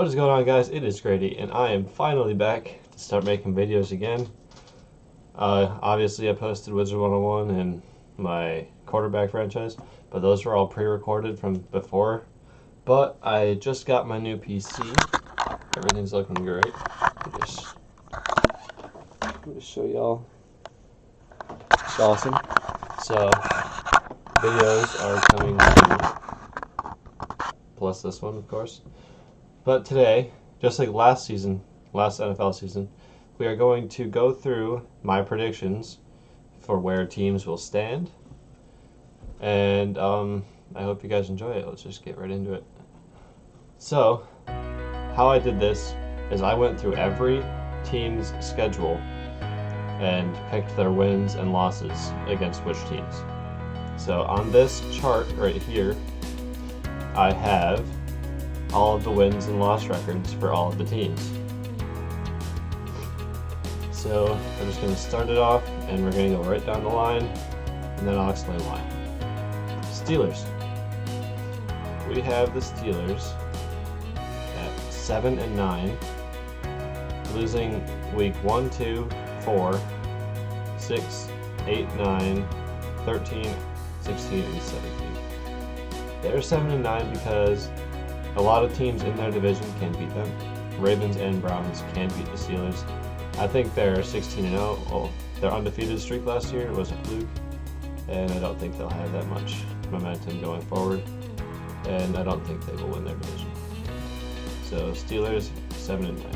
What is going on, guys? It is Grady, and I am finally back to start making videos again. Obviously, I posted Wizard 101 and my quarterback franchise, but those were all pre-recorded from before. But I just got my new PC. Everything's looking great. Let me just show y'all. It's awesome. So, videos are coming soon. Plus this one, of course. But today, just like last NFL season, we are going to go through my predictions for where teams will stand. And I hope you guys enjoy it. Let's just get right into it. So, how I did this is I went through every team's schedule and picked their wins and losses against which teams. So on this chart right here, I have all of the wins and loss records for all of the teams. So I'm just going to start it off, and we're going to go right down the line, and then I'll explain why. Steelers. We have the Steelers at 7-9, losing week 1, 2, 4, 6, 8, 9, 13, 16, and 17. They're 7-9 because a lot of teams in their division can beat them. Ravens and Browns can beat the Steelers. I think they're 16-0. Well, their undefeated streak last year was a fluke, and I don't think they'll have that much momentum going forward, and I don't think they will win their division. So Steelers 7-9.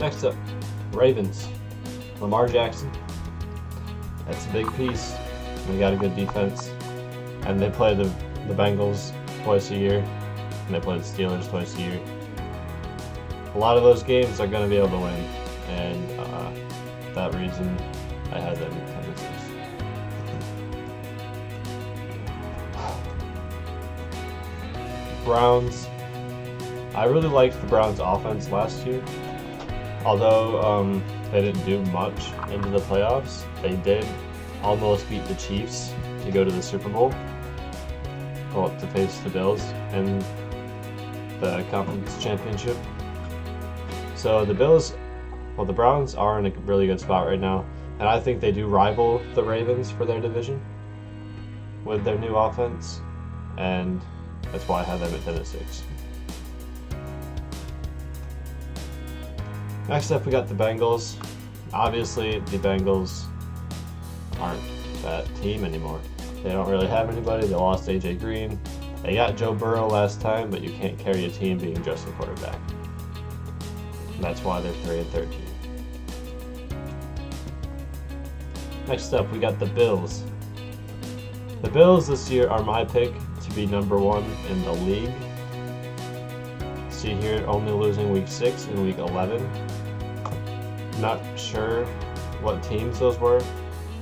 Next up, Ravens. Lamar Jackson. That's a big piece. They got a good defense, and they play the Bengals twice a year, and they play the Steelers twice a year. A lot of those games are going to be able to win, and for that reason, I had them in 10-6. Browns. I really liked the Browns' offense last year. Although they didn't do much into the playoffs, they did almost beat the Chiefs to go to the Super Bowl. Well, to face the Bills in the conference championship. So the Browns are in a really good spot right now, and I think they do rival the Ravens for their division with their new offense, and that's why I have them at 10-6. Next up, we got the Bengals. Obviously, the Bengals aren't that team anymore. They don't really have anybody. They lost AJ Green. They got Joe Burrow last time, but you can't carry a team being just a quarterback. And that's why they're 3-13. Next up, we got the Bills. The Bills this year are my pick to be number 1 in the league. See here, only losing week 6 and week 11. Not sure what teams those were.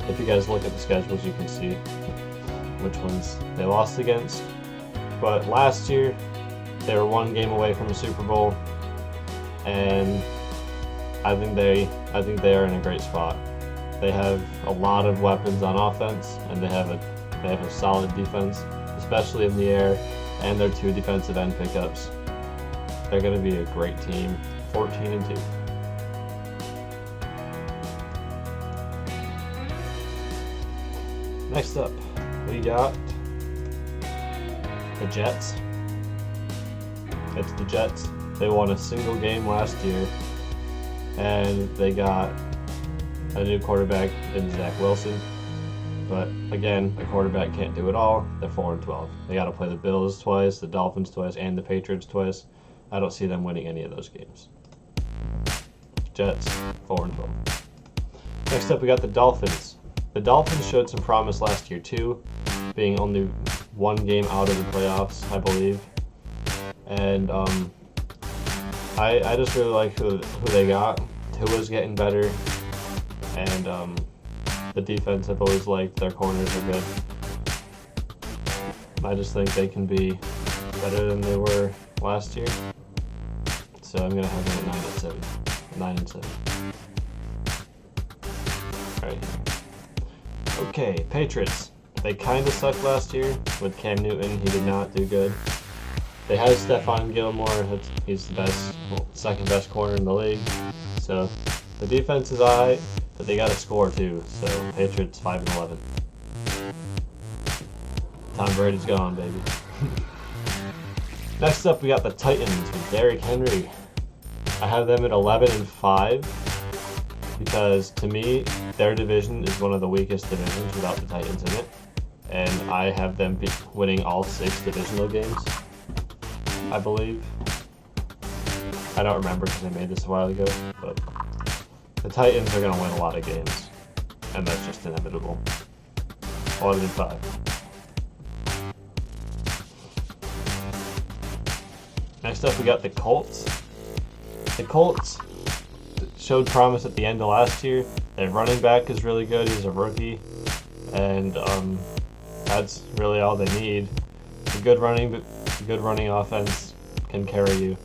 If you guys look at the schedules, you can see which ones they lost against. But last year, they were 1 game away from a Super Bowl, and I think they are in a great spot. They have a lot of weapons on offense, and they have a solid defense, especially in the air, and their 2 defensive end pickups. They're going to be a great team, 14-2. Next up, we got the Jets. It's the Jets. They won a single game last year, and they got a new quarterback in Zach Wilson. But again, a quarterback can't do it all. They're 4-12. They got to play the Bills twice, the Dolphins twice, and the Patriots twice. I don't see them winning any of those games. Jets, 4-12. Next up, we got the Dolphins. The Dolphins showed some promise last year too, being only 1 game out of the playoffs, I believe. And I just really like who they got. Tua's getting better, and the defense I've always liked. Their corners are good. I just think they can be better than they were last year. So I'm gonna have them at 9-7. Alright. Okay, Patriots. They kind of sucked last year with Cam Newton. He did not do good. They have Stephon Gilmore. He's the best, second best corner in the league. So the defense is alright, but they got to score too. So Patriots 5-11. Tom Brady's gone, baby. Next up, we got the Titans with Derrick Henry. I have them at 11-5 because to me, their division is one of the weakest divisions without the Titans in it, and I have them winning all 6 divisional games, I believe. I don't remember because I made this a while ago, but the Titans are going to win a lot of games, and that's just inevitable. 11-5. Next up, we got the Colts. The Colts showed promise at the end of last year. Their running back is really good. He's a rookie, and that's really all they need. A good running offense can carry you.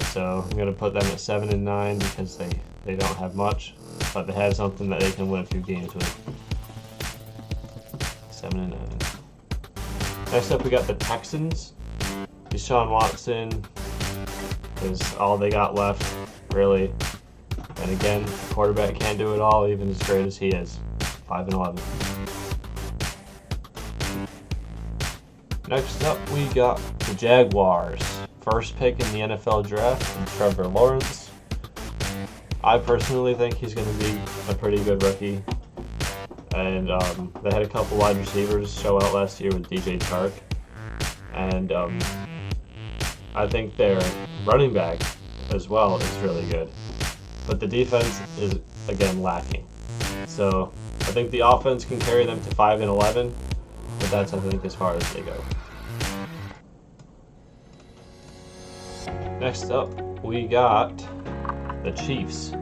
So I'm going to put them at 7-9 because they don't have much, but they have something that they can win a few games with. 7-9. Next up, we got the Texans. Deshaun Watson is all they got left, really. And again, the quarterback can't do it all, even as great as he is. 5-11. Next up, we got the Jaguars. First pick in the NFL draft, and Trevor Lawrence. I personally think he's going to be a pretty good rookie. And they had a couple wide receivers show out last year with DJ Chark. And I think their running back as well is really good. But the defense is, again, lacking. So I think the offense can carry them to 5-11, but that's, I think, as far as they go. Next up, we got the Chiefs.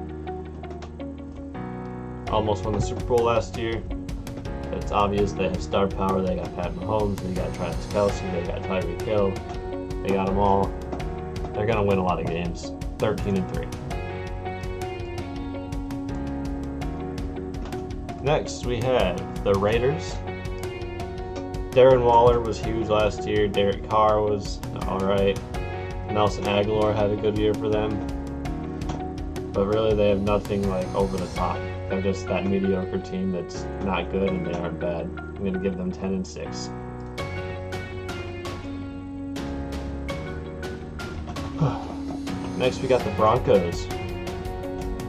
Almost won the Super Bowl last year. It's obvious they have star power. They got Pat Mahomes, they got Travis Kelce, they got Tyreek Hill. They got them all. They're going to win a lot of games. 13-3. Next, we have the Raiders. Darren Waller was huge last year. Derek Carr was alright. Nelson Aguilar had a good year for them. But really, they have nothing like over the top. They're just that mediocre team that's not good and they aren't bad. I'm going to give them 10-6. Next, we got the Broncos.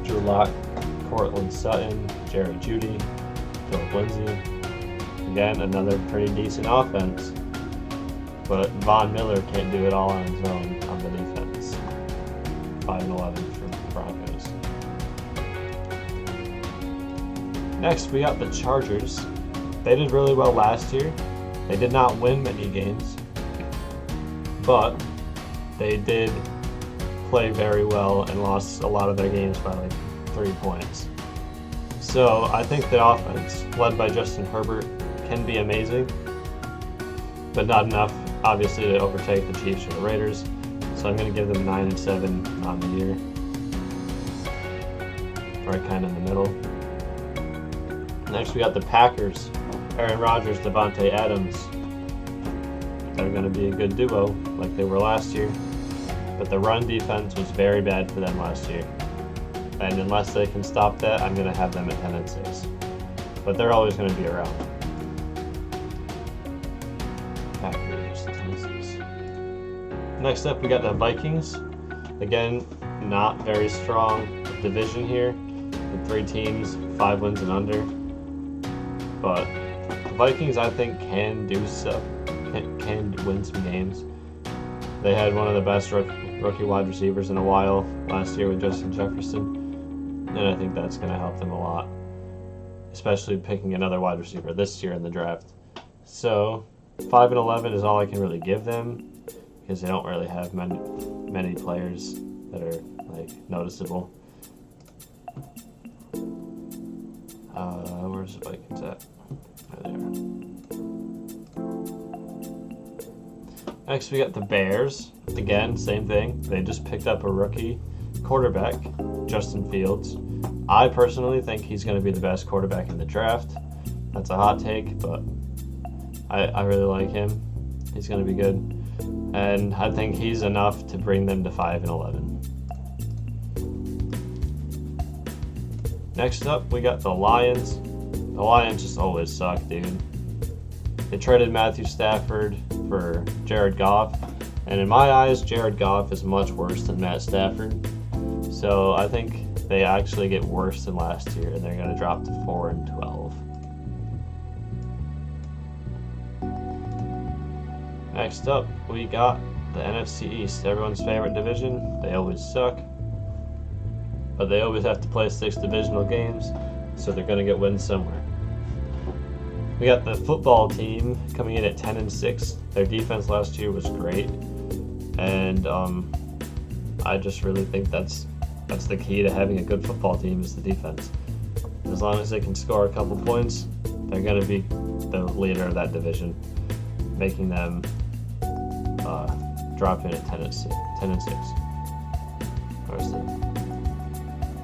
Drew Lock, Cortland Sutton, Jerry Jeudy, Philip Lindsay. Again, another pretty decent offense. But Von Miller can't do it all on his own on the defense. 5-11 for the Broncos. Next, we got the Chargers. They did really well last year. They did not win many games, but they did play very well and lost a lot of their games by like 3 points. So I think the offense, led by Justin Herbert, can be amazing, but not enough, obviously, to overtake the Chiefs or the Raiders. So I'm going to give them 9-7 on the year. Right kind of in the middle. Next, we got the Packers. Aaron Rodgers, Devontae Adams. They're going to be a good duo, like they were last year. But the run defense was very bad for them last year. And unless they can stop that, I'm going to have them at 10-6. But they're always going to be around. Packers, 10-6. Next up, we got the Vikings. Again, not very strong division here. The 3 teams, 5 wins and under. But the Vikings, I think, can do stuff. Can win some games. They had one of the best rookie wide receivers in a while last year with Justin Jefferson, and I think that's going to help them a lot, especially picking another wide receiver this year in the draft. So 5-11 is all I can really give them because they don't really have many players that are like noticeable. Where's the Vikings at? There they are. Next, we got the Bears. Again, same thing. They just picked up a rookie quarterback, Justin Fields. I personally think he's going to be the best quarterback in the draft. That's a hot take, but I really like him. He's going to be good. and I think he's enough to bring them to 5-11. Next up, we got the Lions. The Lions just always suck, dude. They traded Matthew Stafford for Jared Goff, and in my eyes, Jared Goff is much worse than Matt Stafford. So I think they actually get worse than last year, and they're going to drop to 4-12. Next up, we got the NFC East, everyone's favorite division. They always suck, but they always have to play 6 divisional games, so they're going to get wins somewhere. We got the football team coming in at 10-6. Their defense last year was great, and I just really think that's the key to having a good football team is the defense. As long as they can score a couple points, they're going to be the leader of that division, making them drop in at 10-6. Where's the?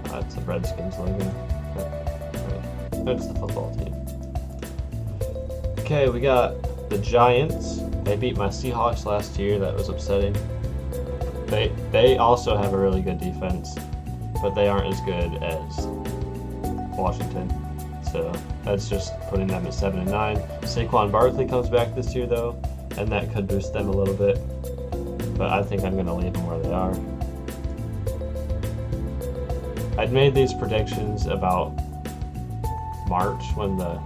That's the Redskins logo. That's the football team. Okay, we got the Giants. They beat my Seahawks last year. That was upsetting. They also have a really good defense, but they aren't as good as Washington. So that's just putting them at 7-9. Saquon Barkley comes back this year though, and that could boost them a little bit. But I think I'm going to leave them where they are. I'd made these predictions about March when the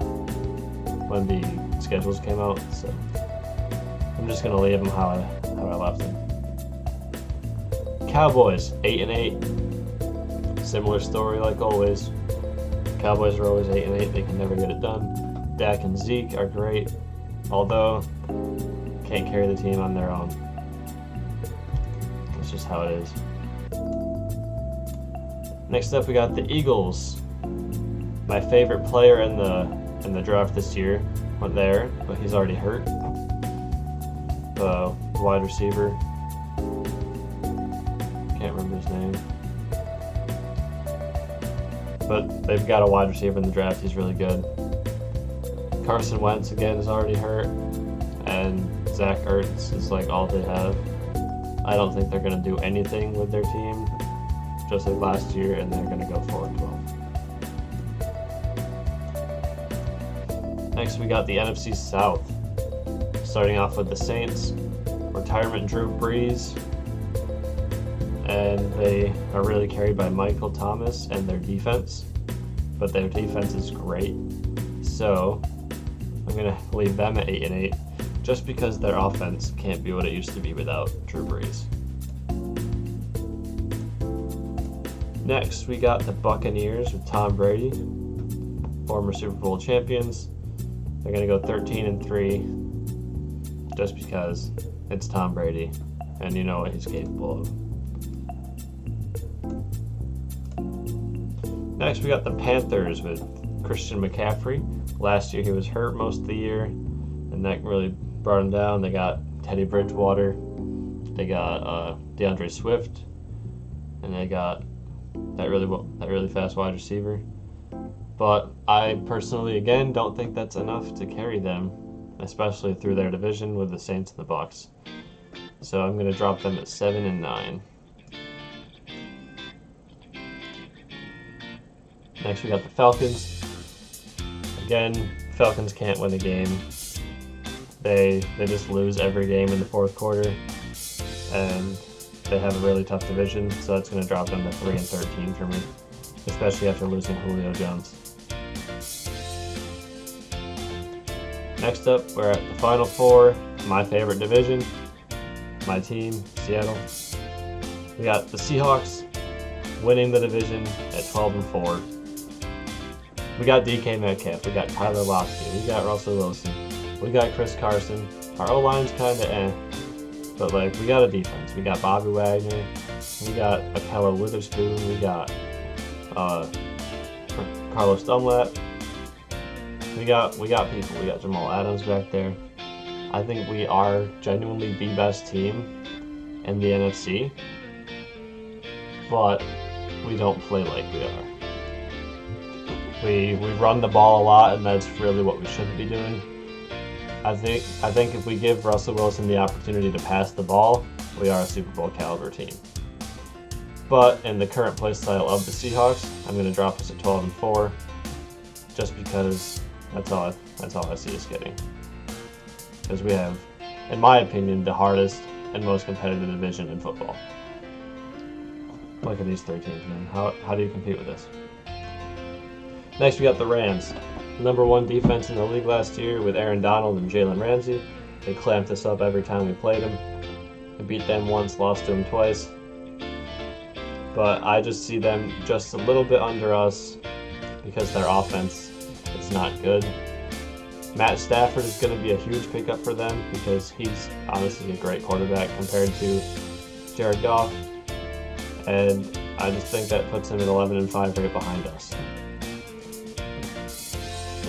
schedules came out, so I'm just going to leave them how I left them. Cowboys, 8-8. Similar story like always. Cowboys are always 8-8. They can never get it done. Dak and Zeke are great, although can't carry the team on their own. That's just how it is. Next up, we got the Eagles. My favorite player in the draft this year went there, but he's already hurt. Wide receiver. Can't remember his name. But they've got a wide receiver in the draft. He's really good. Carson Wentz again is already hurt, and Zach Ertz is like all they have. I don't think they're going to do anything with their team, just like last year, and they're going to go 4-12. Next, we got the NFC South. Starting off with the Saints. Retirement Drew Brees. And they are really carried by Michael Thomas and their defense. But their defense is great. So, I'm going to leave them at 8-8. Just because their offense can't be what it used to be without Drew Brees. Next, we got the Buccaneers with Tom Brady. Former Super Bowl champions. They're going to go 13-3 just because it's Tom Brady and you know what he's capable of. Next, we got the Panthers with Christian McCaffrey. Last year he was hurt most of the year, and that really brought him down. They got Teddy Bridgewater. They got DeAndre Swift. And they got that really fast wide receiver. But I personally, again, don't think that's enough to carry them, especially through their division with the Saints and the Bucs. So I'm going to drop them at 7-9. Next, we got the Falcons. Again, Falcons can't win a game. They just lose every game in the fourth quarter, and they have a really tough division, so that's going to drop them to 3-13 for me, especially after losing Julio Jones. Next up, we're at the Final Four, my favorite division, my team, Seattle. We got the Seahawks winning the division at 12-4. We got DK Metcalf, we got Tyler Lockett, we got Russell Wilson, we got Chris Carson. Our O-line's kind of but like we got a defense. We got Bobby Wagner, we got Ahkello Witherspoon, we got Carlos Dunlap. We got people. We got Jamal Adams back there. I think we are genuinely the best team in the NFC, but we don't play like we are. We run the ball a lot, and that's really what we shouldn't be doing. I think if we give Russell Wilson the opportunity to pass the ball, we are a Super Bowl caliber team. But in the current play style of the Seahawks, I'm going to drop us at 12-4, just because that's all I see us getting. Because we have, in my opinion, the hardest and most competitive division in football. Look at these 3 teams, man. How do you compete with this? Next, we got the Rams. Number 1 defense in the league last year with Aaron Donald and Jalen Ramsey. They clamped us up every time we played them. We beat them once, lost to them twice. But I just see them just a little bit under us because their offense is not good. Matt Stafford is going to be a huge pickup for them because he's honestly a great quarterback compared to Jared Goff. And I just think that puts him at 11-5 right behind us.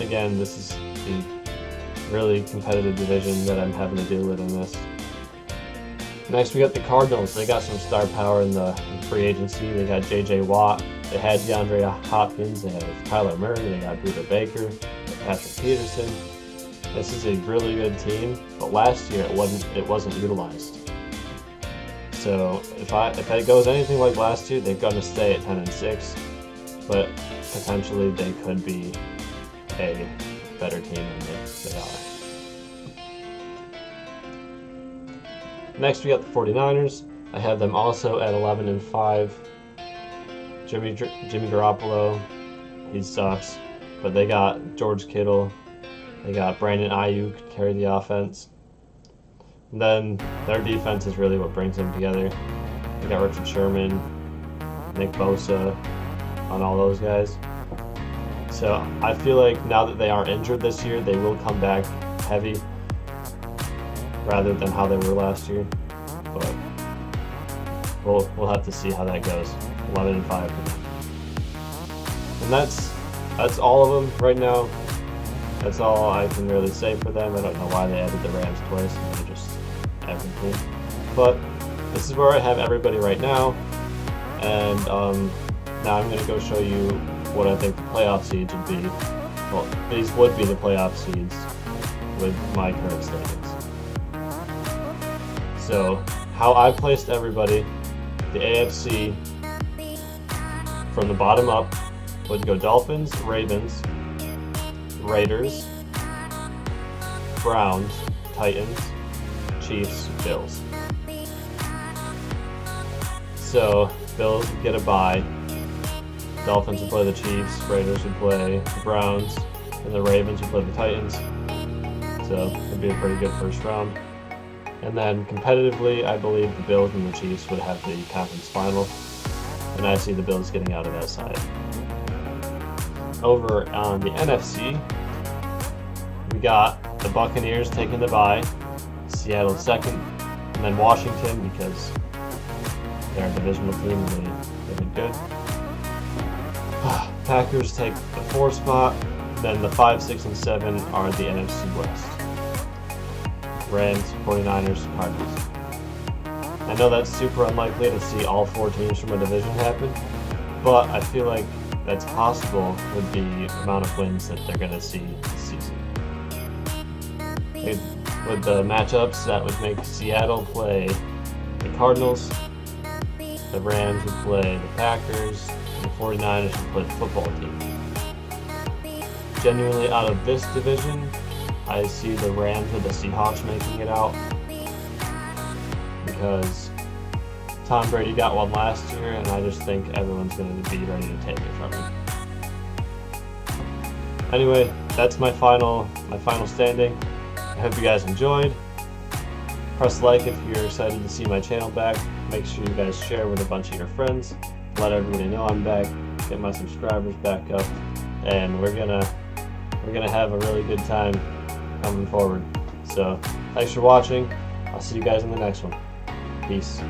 Again, this is the really competitive division that I'm having to deal with in this. Next, we got the Cardinals. They got some star power in the free agency. They got J.J. Watt. They had DeAndre Hopkins. They have Kyler Murray. They got Buda Baker. Patrick Peterson. This is a really good team, but last year it wasn't utilized. So if it goes anything like last year, they're going to stay at 10-6, but potentially they could be a better team than they are. Next, we got the 49ers. I have them also at 11-5. Jimmy Garoppolo, he sucks, but they got George Kittle. They got Brandon Ayuk to carry the offense. And then their defense is really what brings them together. They got Richard Sherman, Nick Bosa, on all those guys. So I feel like now that they are injured this year, they will come back heavy rather than how they were last year. But we'll have to see how that goes. 11-5. And that's all of them right now. That's all I can really say for them. I don't know why they added the Rams twice. They're just everything. But this is where I have everybody right now. And now I'm going to go show you what I think the playoff seeds would be. Well, these would be the playoff seeds with my current standings. So, how I placed everybody, the AFC from the bottom up would go Dolphins, Ravens, Raiders, Browns, Titans, Chiefs, Bills. So, Bills would get a bye. Dolphins would play the Chiefs, Raiders would play the Browns, and the Ravens would play the Titans. So, it'd be a pretty good first round. And then competitively, I believe the Bills and the Chiefs would have the conference final. And I see the Bills getting out of that side. Over on the NFC, we got the Buccaneers taking the bye, Seattle second, and then Washington because they're a divisional team and they've been good. Packers take the 4th spot, then the 5, 6, and 7 are the NFC West. Rams, 49ers, Cardinals. I know that's super unlikely to see all 4 teams from a division happen, but I feel like that's possible with the amount of wins that they're going to see this season. With the matchups, that would make Seattle play the Cardinals, the Rams would play the Packers, and the 49ers would play the football team. Genuinely out of this division, I see the Rams or the Seahawks making it out because Tom Brady got one last year, and I just think everyone's going to be ready to take it from him. Anyway, that's my final standing. I hope you guys enjoyed. Press like if you're excited to see my channel back. Make sure you guys share with a bunch of your friends. Let everybody know I'm back. Get my subscribers back up, and we're gonna have a really good time coming forward. So thanks for watching. I'll see you guys in the next one. Peace.